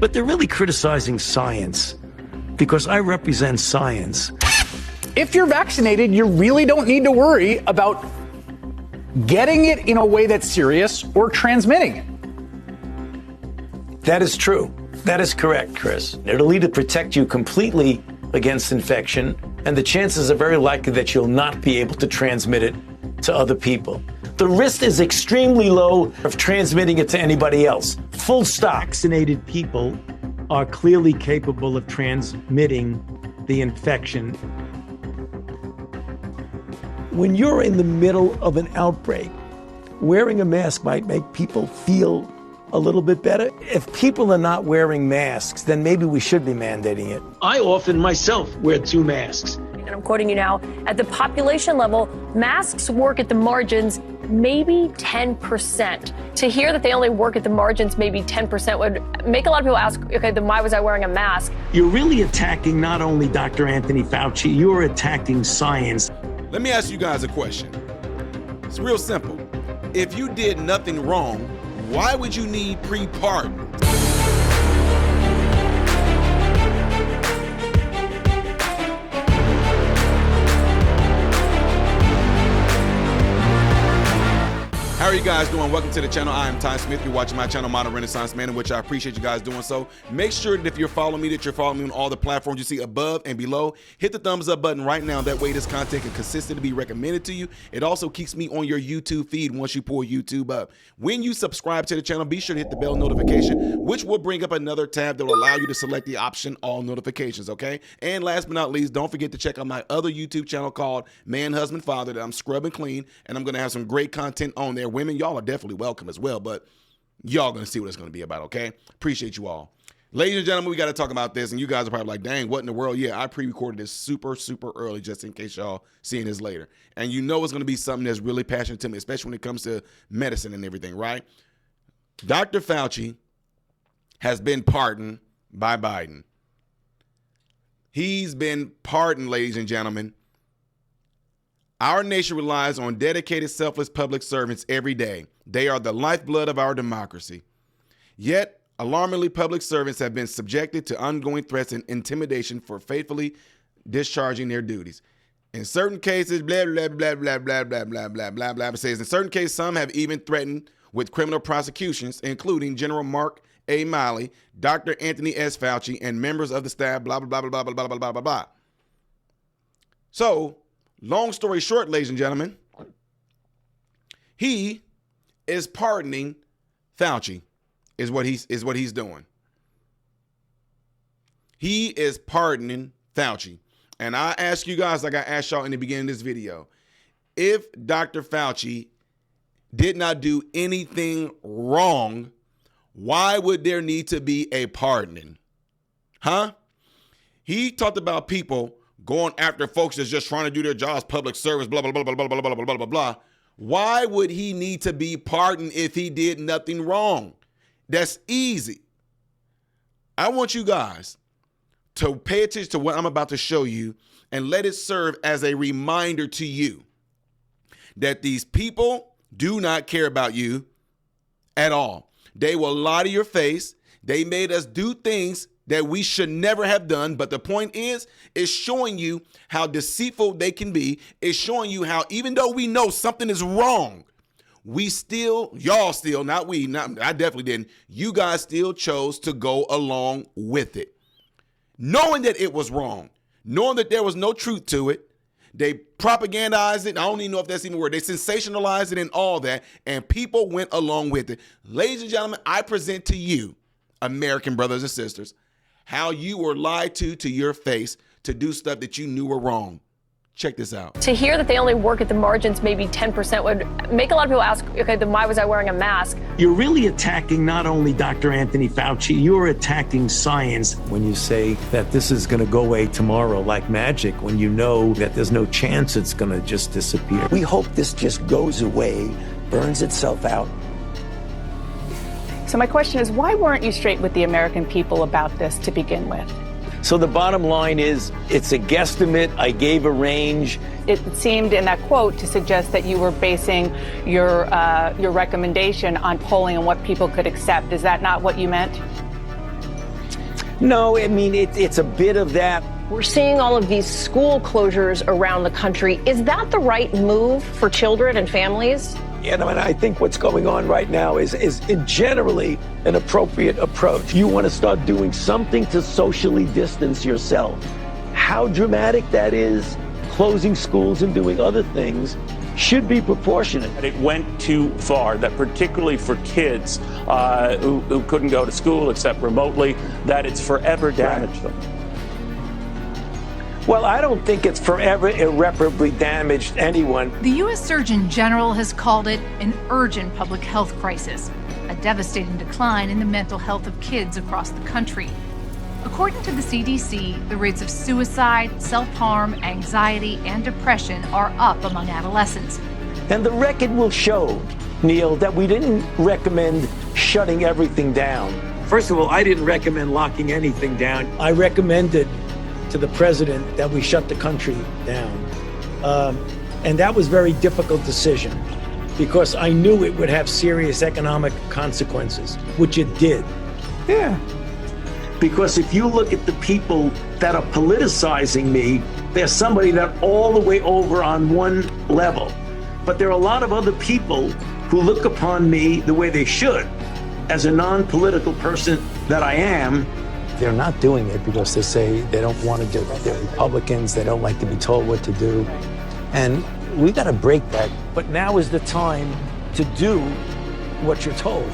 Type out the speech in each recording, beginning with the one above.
But they're really criticizing science because I represent science. If you're vaccinated, you really don't need to worry about getting it in a way that's serious or transmitting it. That is true. That is correct, Chris. It'll either protect you completely against infection, and the chances are very likely that you'll not be able to transmit it to other people. The risk is extremely low of transmitting it to anybody else. Full stop. Vaccinated people are clearly capable of transmitting the infection. When you're in the middle of an outbreak, wearing a mask might make people feel a little bit better. If people are not wearing masks, then maybe we should be mandating it. I often myself wear 2 masks. And I'm quoting you now, at the population level, masks work at the margins maybe 10%. To hear that they only work at the margins maybe 10% would make a lot of people ask, okay, then why was I wearing a mask? You're really attacking not only Dr. Anthony Fauci, you're attacking science. Let me ask you guys a question. It's real simple. If you did nothing wrong, why would you need pre-pardon? How are you guys doing? Welcome to the channel. I am Ty Smith. You're watching my channel, Modern Renaissance Man, in which I appreciate you guys doing so. Make sure that if you're following me, that you're following me on all the platforms you see above and below. Hit the thumbs up button right now. That way this content can consistently be recommended to you. It also keeps me on your YouTube feed once you pull YouTube up. When you subscribe to the channel, be sure to hit the bell notification, which will bring up another tab that will allow you to select the option all notifications, okay? And last but not least, don't forget to check out my other YouTube channel called Man, Husband, Father that I'm scrubbing clean, and I'm going to have some great content on there. Women, y'all are definitely welcome as well, but y'all gonna see what it's gonna be about, okay? Appreciate you all. Ladies and gentlemen, we gotta talk about this, and you guys are probably like, dang, what in the world? Yeah, I pre-recorded this super early just in case y'all seeing this later. And you know it's gonna be something that's really passionate to me, especially when it comes to medicine and everything, right? Dr. Fauci has been pardoned by Biden. He's been pardoned, ladies and gentlemen. Our nation relies on dedicated, selfless public servants every day. They are the lifeblood of our democracy. Yet, alarmingly, public servants have been subjected to ongoing threats and intimidation for faithfully discharging their duties. In certain cases, blah, blah, blah, blah, blah, blah, blah, blah, blah, blah, it says, in certain cases, some have even threatened with criminal prosecutions, including General Mark A. Milley, Dr. Anthony S. Fauci, and members of the staff, blah, blah, blah, blah, blah, blah, blah, blah, blah, blah. So, long story short, ladies and gentlemen, he is pardoning Fauci, is what he's doing. He is pardoning Fauci. And I ask you guys, like I asked y'all in the beginning of this video, if Dr. Fauci did not do anything wrong, why would there need to be a pardoning? Huh? He talked about people going after folks that's just trying to do their jobs, public service, blah, blah, blah, blah, blah, blah, blah, blah, blah, blah. Why would he need to be pardoned if he did nothing wrong? That's easy. I want you guys to pay attention to what I'm about to show you and let it serve as a reminder to you that these people do not care about you at all. They will lie to your face. They made us do things that we should never have done. But the point is, it's showing you how deceitful they can be. It's showing you how, even though we know something is wrong, y'all still, I definitely didn't. You guys still chose to go along with it. Knowing that it was wrong, knowing that there was no truth to it. They propagandized it. I don't even know if that's even a word. They sensationalized it and all that. And people went along with it. Ladies and gentlemen, I present to you, American brothers and sisters, how you were lied to your face to do stuff that you knew were wrong. Check this out. To hear that they only work at the margins maybe 10% would make a lot of people ask, okay, then why was I wearing a mask? You're really attacking not only Dr. Anthony Fauci, you're attacking science when you say that this is going to go away tomorrow like magic, when you know that there's no chance it's going to just disappear. We hope this just goes away, burns itself out. So my question is, why weren't you straight with the American people about this to begin with? So the bottom line is, it's a guesstimate. I gave a range. It seemed in that quote to suggest that you were basing your recommendation on polling and what people could accept. Is that not what you meant? No, I mean, it's a bit of that. We're seeing all of these school closures around the country. Is that the right move for children and families? And I think what's going on right now is generally an appropriate approach. You want to start doing something to socially distance yourself. How dramatic that is, closing schools and doing other things, should be proportionate. It went too far, that particularly for kids who couldn't go to school except remotely, that it's forever damaged them. Well, I don't think it's forever irreparably damaged anyone. The U.S. Surgeon General has called it an urgent public health crisis, a devastating decline in the mental health of kids across the country. According to the CDC, the rates of suicide, self-harm, anxiety, and depression are up among adolescents. And the record will show, Neil, that we didn't recommend shutting everything down. First of all, I didn't recommend locking anything down. I recommended to the president that we shut the country down. And that was a very difficult decision because I knew it would have serious economic consequences, which it did. Yeah. Because if you look at the people that are politicizing me, there's somebody that all the way over on one level. But there are a lot of other people who look upon me the way they should, as a non-political person that I am. They're not doing it because they say they don't want to do it. They're Republicans. They don't like to be told what to do. And we got to break that. But now is the time to do what you're told.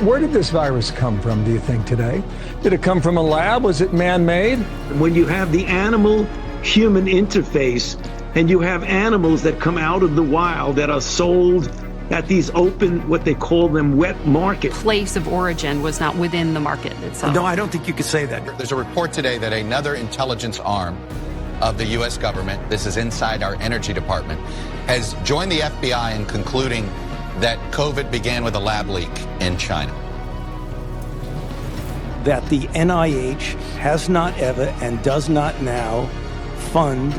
Where did this virus come from, do you think, today? Did it come from a lab? Was it man-made? When you have the animal-human interface and you have animals that come out of the wild that are sold at these open, what they call them, wet markets. Place of origin was not within the market itself. No, I don't think you could say that. There's a report today that another intelligence arm of the U.S. government, this is inside our energy department, has joined the FBI in concluding that COVID began with a lab leak in China. That the NIH has not ever and does not now fund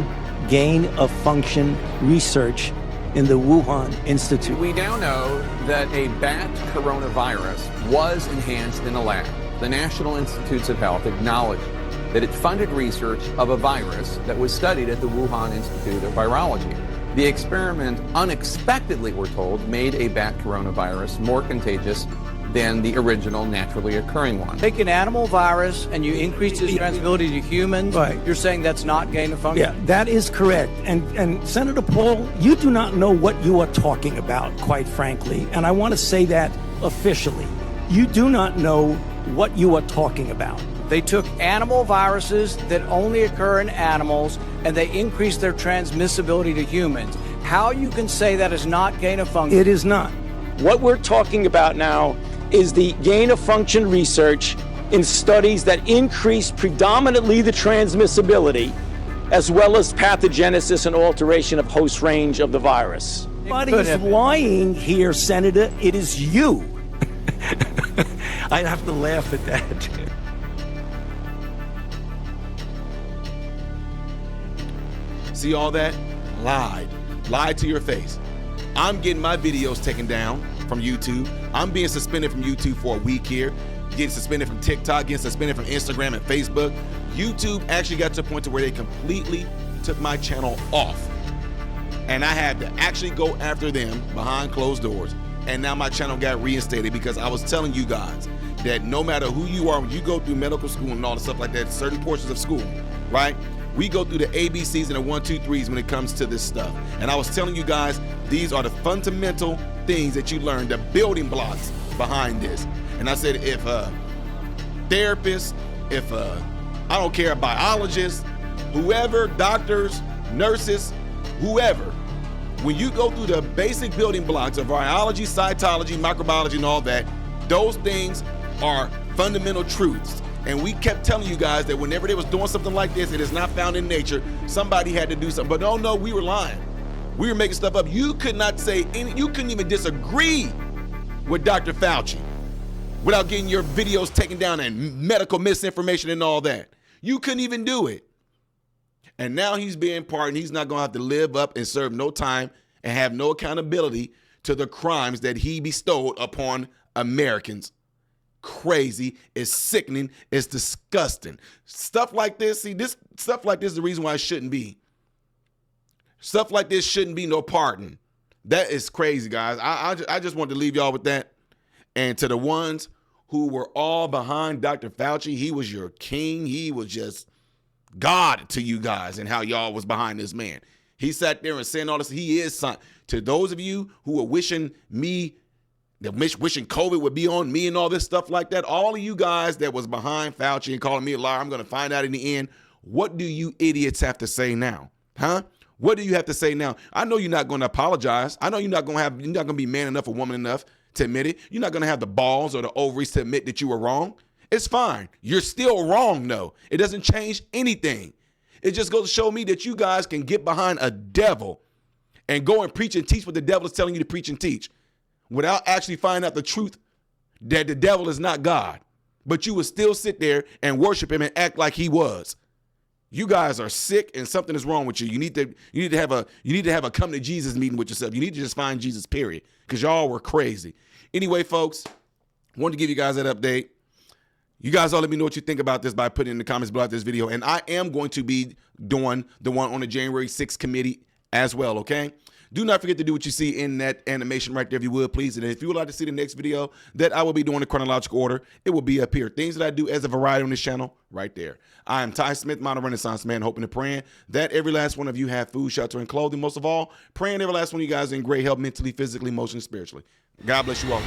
gain-of-function research in the Wuhan Institute. We now know that a bat coronavirus was enhanced in a lab. The National Institutes of Health acknowledged that it funded research of a virus that was studied at the Wuhan Institute of Virology. The experiment unexpectedly, we're told, made a bat coronavirus more contagious than the original naturally occurring one. Take an animal virus and you increase its transmissibility to humans. Right. You're saying that's not gain of function? Yeah, that is correct. And Senator Paul, you do not know what you are talking about, quite frankly. And I want to say that officially. You do not know what you are talking about. They took animal viruses that only occur in animals and they increased their transmissibility to humans. How you can say that is not gain of function? It is not. What we're talking about now is the gain of function research in studies that increase predominantly the transmissibility as well as pathogenesis and alteration of host range of the virus. Somebody is lying here, Senator. It is you. I'd have to laugh at that. See all that? Lied to your face. I'm getting my videos taken down from YouTube. I'm being suspended from YouTube for a week here, getting suspended from TikTok, getting suspended from Instagram and Facebook. YouTube actually got to a point to where they completely took my channel off. And I had to actually go after them behind closed doors. And now my channel got reinstated because I was telling you guys that no matter who you are, when you go through medical school and all the stuff like that, certain portions of school, right? We go through the ABCs and the 1, 2, 3s when it comes to this stuff. And I was telling you guys, these are the fundamental things that you learn, the building blocks behind this. And I said, if a therapist, if I don't care, a biologist, whoever, doctors, nurses, whoever, when you go through the basic building blocks of biology, cytology, microbiology, and all that, those things are fundamental truths. And we kept telling you guys that whenever they was doing something like this, it is not found in nature, somebody had to do something. But no, we were lying. We were making stuff up. You could not say any, you couldn't even disagree with Dr. Fauci without getting your videos taken down and medical misinformation and all that. You couldn't even do it. And now he's being pardoned. He's not going to have to live up and serve no time and have no accountability to the crimes that he bestowed upon Americans. crazy. It's sickening. It's disgusting. Stuff like this, stuff like this is the reason why it shouldn't be. Stuff like this shouldn't be no pardon. That is crazy, guys. I just want to leave y'all with that. And to the ones who were all behind Dr. Fauci, he was your king. He was just God to you guys, and how y'all was behind this man. He sat there and saying all this. He is son. To those of you who are wishing COVID would be on me and all this stuff like that, all of you guys that was behind Fauci and calling me a liar, I'm going to find out in the end. What do you idiots have to say now? Huh? What do you have to say now? I know you're not going to apologize. I know you're not going to be man enough or woman enough to admit it. You're not going to have the balls or the ovaries to admit that you were wrong. It's fine. You're still wrong, though. It doesn't change anything. It just goes to show me that you guys can get behind a devil and go and preach and teach what the devil is telling you to preach and teach without actually finding out the truth that the devil is not God. But you would still sit there and worship him and act like he was. You guys are sick and something is wrong with you. You need to have a come to Jesus meeting with yourself. You need to just find Jesus, period, because y'all were crazy. Anyway, folks, wanted to give you guys that update. You guys all let me know what you think about this by putting in the comments below this video. And I am going to be doing the one on the January 6th committee as well, okay? Do not forget to do what you see in that animation right there, if you would, please. And if you would like to see the next video that I will be doing in chronological order, it will be up here. Things that I do as a variety on this channel, right there. I am Ty Smith, Modern Renaissance Man, hoping and praying that every last one of you have food, shelter, and clothing. Most of all, praying every last one of you guys in great health, mentally, physically, emotionally, spiritually. God bless you all.